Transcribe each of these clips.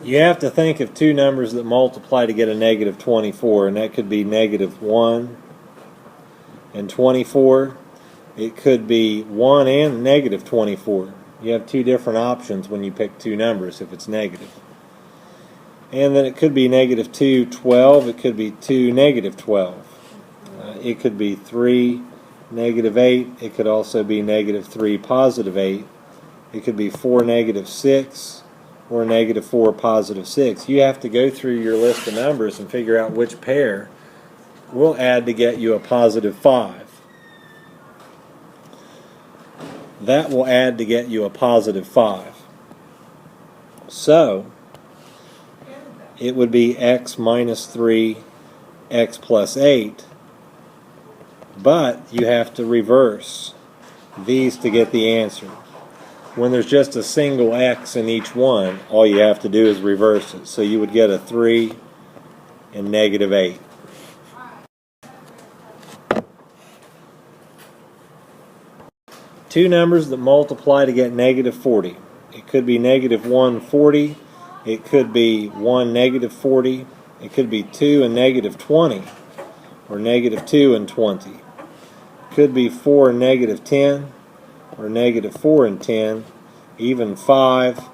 You have to think of two numbers that multiply to get a negative 24, and that could be negative 1 and 24. It could be 1 and negative 24. You have two different options when you pick two numbers if it's negative. And then it could be negative 2, 12. It could be 2, negative 12. It could be 3, negative 8. It could also be negative 3, positive 8. It could be 4, negative 6. Or negative 4, positive 6. You have to go through your list of numbers and figure out which pair will add to get you a positive 5. That will add to get you a positive 5. So, it would be x minus 3, x plus 8. But you have to reverse these to get the answer. When there's just a single x in each one, all you have to do is reverse it. So you would get a 3 and negative 8. Two numbers that multiply to get negative 40. It could be negative 1, 40. It could be 1, negative 40. It could be 2 and negative 20. Or negative 2 and 20. It could be 4 and negative 10. Or negative 4 and 10, even 5,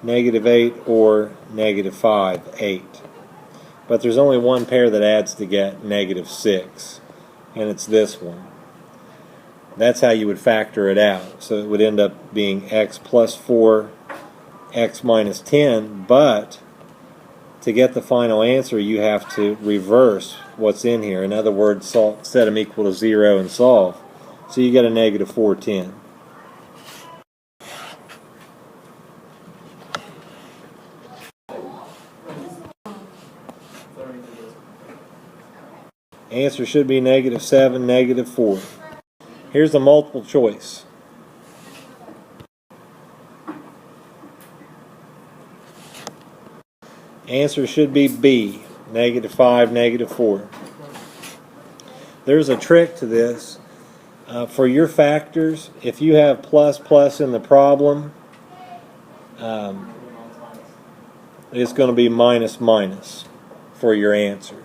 negative 8, or negative 5, 8. But there's only one pair that adds to get negative 6, and it's this one. That's how you would factor it out. So it would end up being x plus 4, x minus 10, but to get the final answer you have to reverse what's in here. In other words, set them equal to 0 and solve. So you get a negative 410. Answer should be negative 7, negative 4. Here's the multiple choice. Answer should be B, negative 5, negative 4. There's a trick to this. For your factors, if you have plus plus in the problem, it's going to be minus minus for your answer.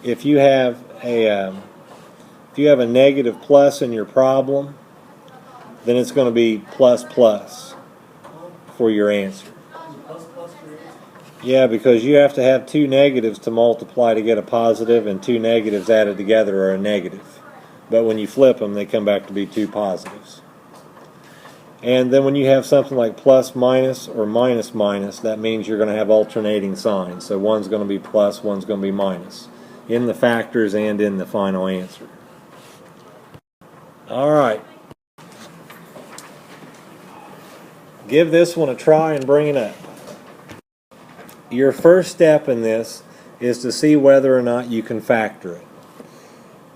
If you have a negative plus in your problem, then it's going to be plus plus for your answer. Yeah, because you have to have two negatives to multiply to get a positive, and two negatives added together are a negative. But when you flip them, they come back to be two positives. And then when you have something like plus minus or minus minus, that means you're going to have alternating signs. So one's going to be plus, one's going to be minus, in the factors and in the final answer. All right. Give this one a try and bring it up. Your first step in this is to see whether or not you can factor it.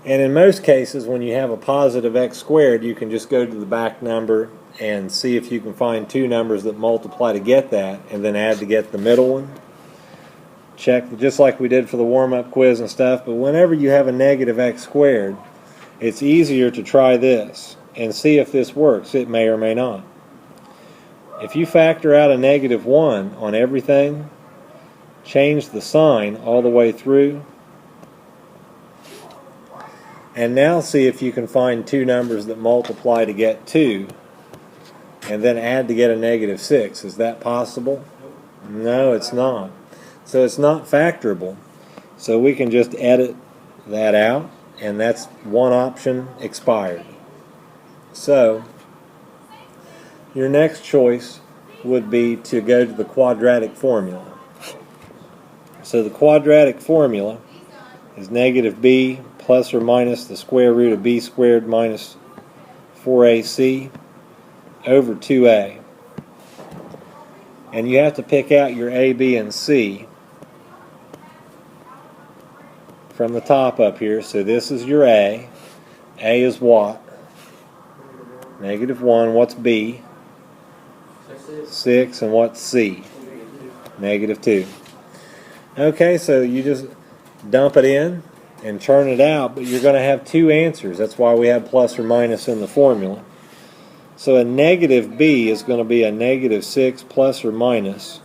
And in most cases, when you have a positive x squared, you can just go to the back number and see if you can find two numbers that multiply to get that, and then add to get the middle one. Check just like we did for the warm-up quiz and stuff, but whenever you have a negative x squared, it's easier to try this and see if this works. It may or may not. If you factor out a negative 1 on everything, change the sign all the way through, and now see if you can find two numbers that multiply to get 2 and then add to get a negative 6. Is that possible? No, it's not. So it's not factorable. So we can just edit that out, and that's one option expired. So your next choice would be to go to the quadratic formula. So the quadratic formula is negative b plus or minus the square root of b squared minus 4ac over 2a. And you have to pick out your a, b, and c from the top up here. So this is your a. A is what? Negative 1. What's b? 6. And what's c? Negative 2. Okay, so you just dump it in and churn it out, but you're going to have two answers. That's why we have plus or minus in the formula. So a negative b is going to be a negative 6 plus or minus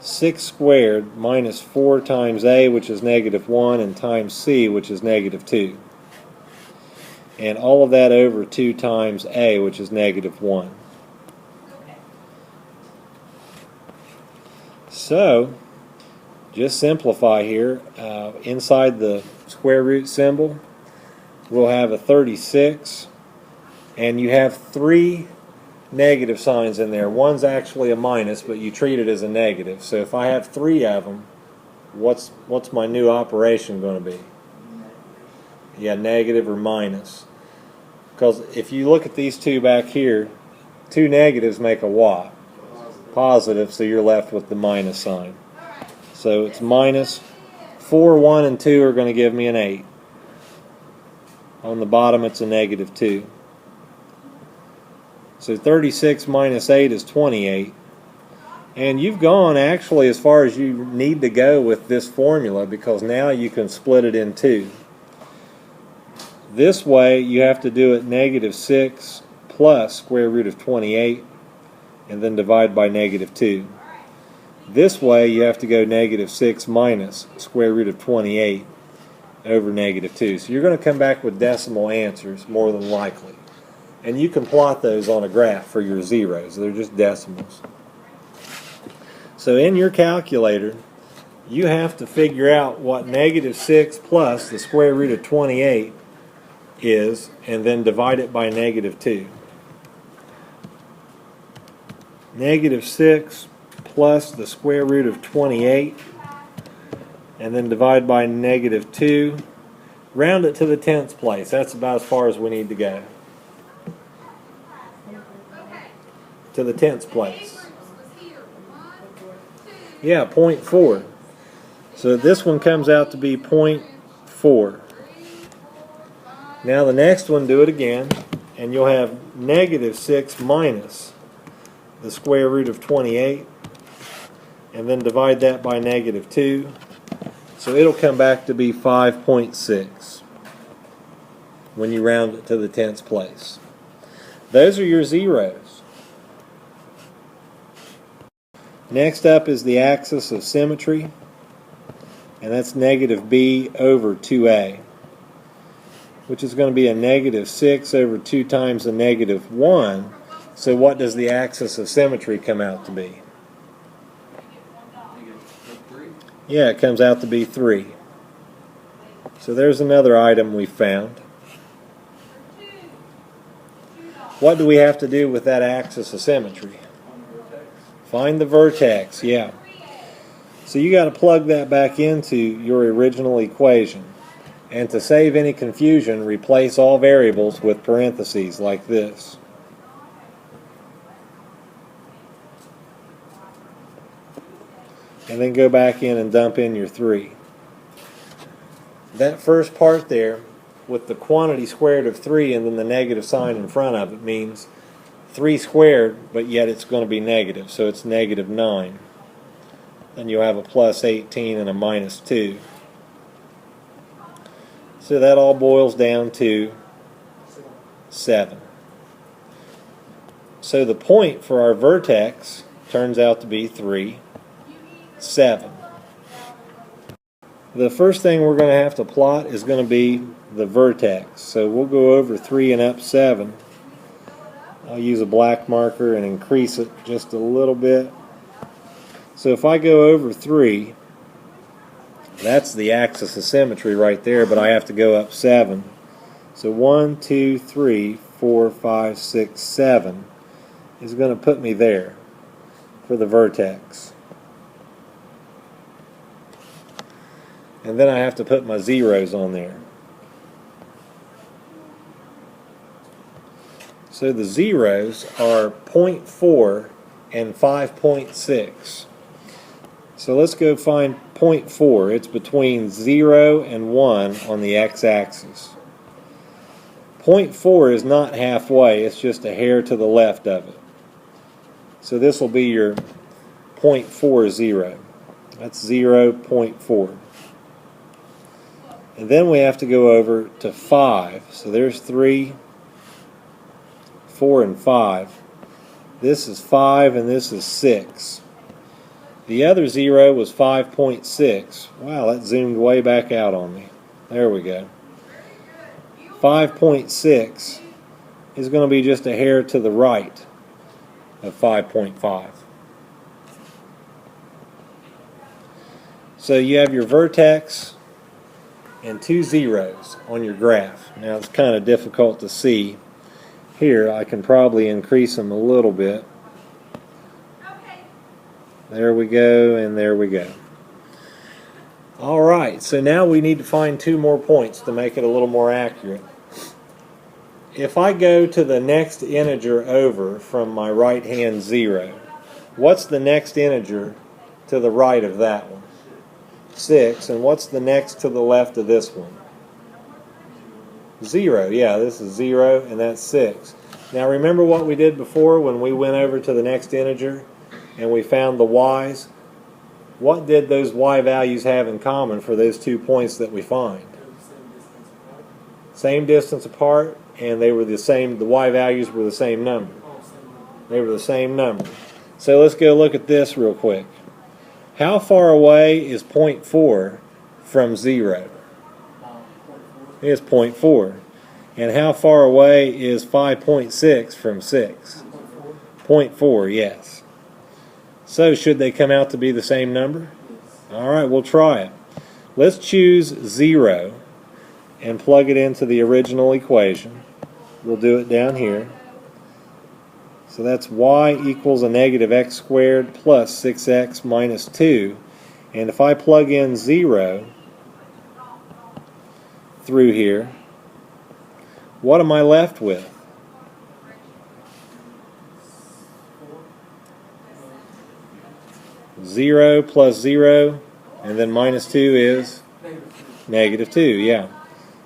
6 squared minus 4 times a, which is negative 1, and times c, which is negative 2. And all of that over 2 times a, which is negative 1. So, just simplify here. Inside the square root symbol, we'll have a 36, and you have 3 negative signs in there. One's actually a minus, but you treat it as a negative. So if I have 3 of them, what's my new operation going to be? Yeah, negative or minus. Because if you look at these two back here, 2 negatives make a what? Positive, so you're left with the minus sign. So it's minus 4, 1, and 2 are going to give me an 8. On the bottom it's a negative 2. So 36 minus 8 is 28. And you've gone actually as far as you need to go with this formula, because now you can split it in two. This way you have to do it negative 6 plus square root of 28 and then divide by negative 2. This way you have to go negative 6 minus square root of 28 over negative 2. So you're going to come back with decimal answers more than likely. And you can plot those on a graph for your zeros. They're just decimals. So in your calculator, you have to figure out what negative 6 plus the square root of 28 is, and then divide it by negative 2. Negative 6 plus the square root of 28, and then divide by negative 2. Round it to the 10th place. That's about as far as we need to go. To the 10th place. Yeah, 0.4. So this one comes out to be 0.4. Now the next one, do it again, and you'll have negative 6 minus the square root of 28, and then divide that by negative 2. So it'll come back to be 5.6 when you round it to the 10th place. Those are your zeros. Next up is the axis of symmetry, and that's negative b over 2a, which is going to be a negative 6 over 2 times a negative 1. So what does the axis of symmetry come out to be? Yeah, it comes out to be 3. So there's another item we found. What do we have to do with that axis of symmetry? Find the vertex, yeah. So you got to plug that back into your original equation. And to save any confusion, replace all variables with parentheses like this. And then go back in and dump in your 3. That first part there, with the quantity squared of 3 and then the negative sign in front of it, means 3 squared, but yet it's going to be negative, so it's negative 9. Then you'll have a plus 18 and a minus 2. So that all boils down to 7. So the point for our vertex turns out to be 3, 7. The first thing we're going to have to plot is going to be the vertex. So we'll go over 3 and up 7. I'll use a black marker and increase it just a little bit. So if I go over 3, that's the axis of symmetry right there, but I have to go up 7. So 1, 2, 3, 4, 5, 6, 7 is going to put me there for the vertex. And then I have to put my zeros on there. So the zeros are 0.4 and 5.6. So let's go find 0.4. It's between 0 and 1 on the x-axis. 0.4 is not halfway, it's just a hair to the left of it. So this will be your 0.40. That's 0.4. And then we have to go over to 5. So there's 3, 4, and 5. This is 5 and this is 6. The other 0 was 5.6. Wow, that zoomed way back out on me. There we go. 5.6 is going to be just a hair to the right of 5.5. So you have your vertex and 2 zeros on your graph. Now it's kind of difficult to see. Here I can probably increase them a little bit. There we go, and there we go. Alright, so now we need to find 2 more points to make it a little more accurate. If I go to the next integer over from my right hand 0, what's the next integer to the right of that one? 6, and what's the next to the left of this one? 0, yeah, this is 0, and that's 6. Now remember what we did before when we went over to the next integer and we found the y's? What did those y values have in common for those 2 points that we find? Same distance apart, and they were the same, the y values were the same number. They were the same number. So let's go look at this real quick. How far away is 0.4 from 0? It's 0.4. And how far away is 5.6 from 6? 0.4, yes. So should they come out to be the same number? Alright, we'll try it. Let's choose 0 and plug it into the original equation. We'll do it down here. So that's y equals a negative x squared plus 6x minus 2. And if I plug in 0 through here, what am I left with? Zero plus 0, and then minus 2 is negative 2, yeah.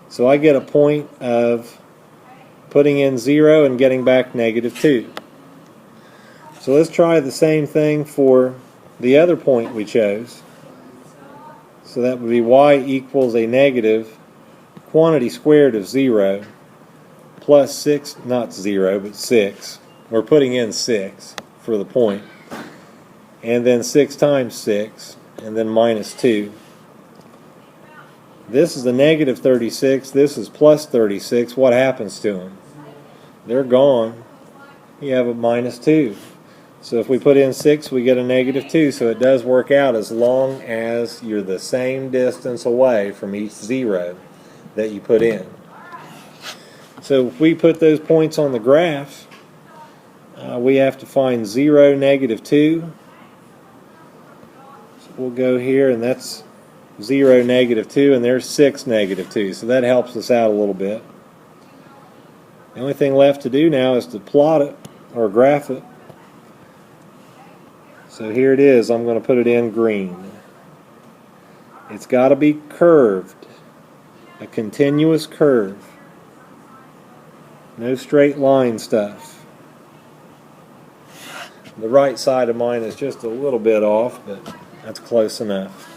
So I get a point of putting in 0 and getting back negative 2. So let's try the same thing for the other point we chose. So that would be y equals a negative quantity squared of 0 plus 6, not 0, but 6. We're putting in 6 for the point. And then 6 times 6, and then minus 2. This is a negative 36, this is plus 36. What happens to them? They're gone. You have a minus 2. So if we put in 6, we get a negative 2. So it does work out as long as you're the same distance away from each 0 that you put in. So if we put those points on the graph, we have to find 0, negative 2. So we'll go here, and that's 0, negative 2, and there's 6, negative 2. So that helps us out a little bit. The only thing left to do now is to plot it, or graph it. So here it is. I'm going to put it in green. It's got to be curved, a continuous curve. No straight line stuff. The right side of mine is just a little bit off, but that's close enough.